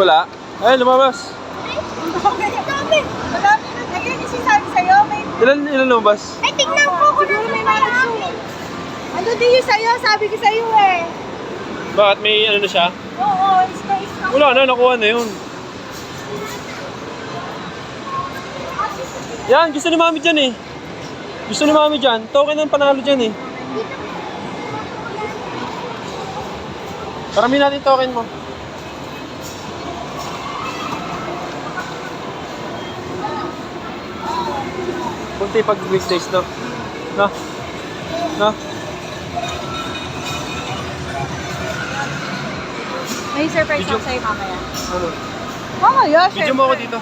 Wala. Ay, lumabas. Madami. Madami na. Ayun, isisabi sa'yo. May... Ilan lumabas? Ay, tignan ko siguro may marami. Ano din yung sa'yo? Sabi ko sa'yo eh. Bakit? May ano na siya? Oo, space na. Wala na, nakuha na yun. Yan, gusto ni Mami dyan eh. Gusto ni Mami dyan. Token ng panalo dyan eh. Parami natin token mo. Kunti pag weekdays, no? No? No? May surprise Video. ako sa'yo mamaya. Ano? Mamaya, syempre. Video mo ako dito.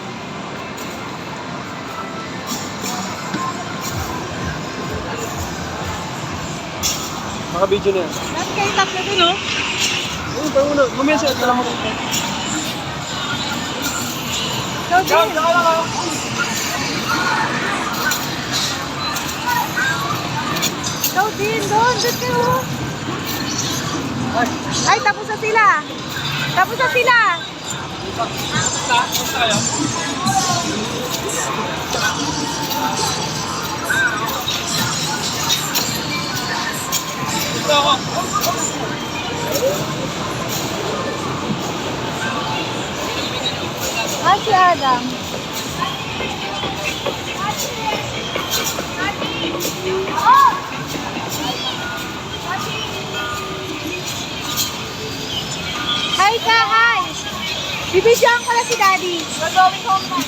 Naka-video na yan. Lahat kayo tatlo dun, oh. Ayun, parang muna. Mamaya siya. Tala mo dito. So, din. So, din, doon. Doon kayo. Ay, tapos na sila. Tapos na sila. Ito ako. Ah, si Adam. Hi ka, hi! Bibidyoan ko na si Daddy. We're going home na.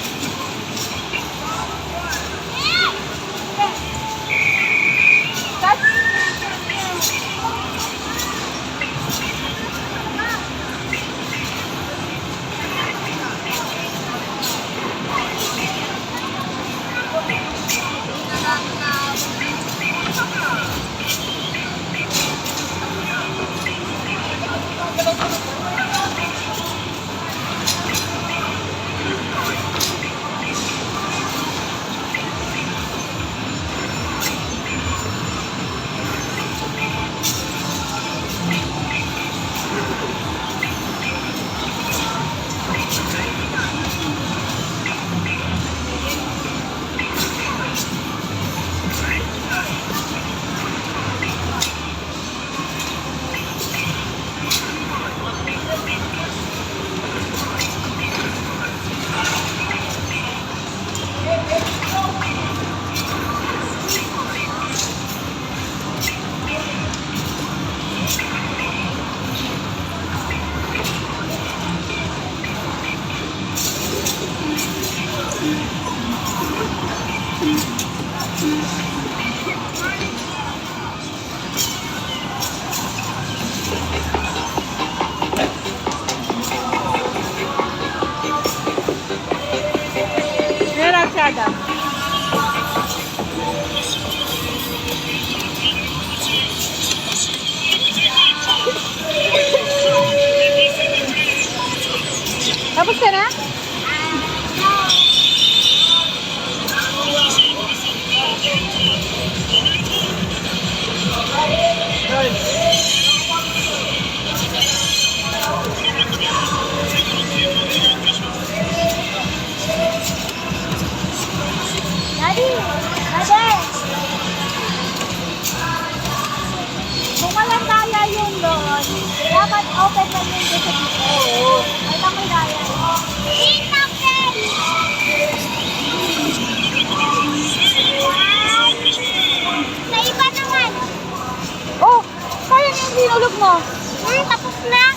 Meron si Adam. Tapos ka na? Daddy! Daddy! Kung walang daya yung doon, dapat open na yung doon sa dito. Oo. Wala may daya. Tita Ken! Sa iba naman. Oh! Sayang yung binulog mo. Tapos na.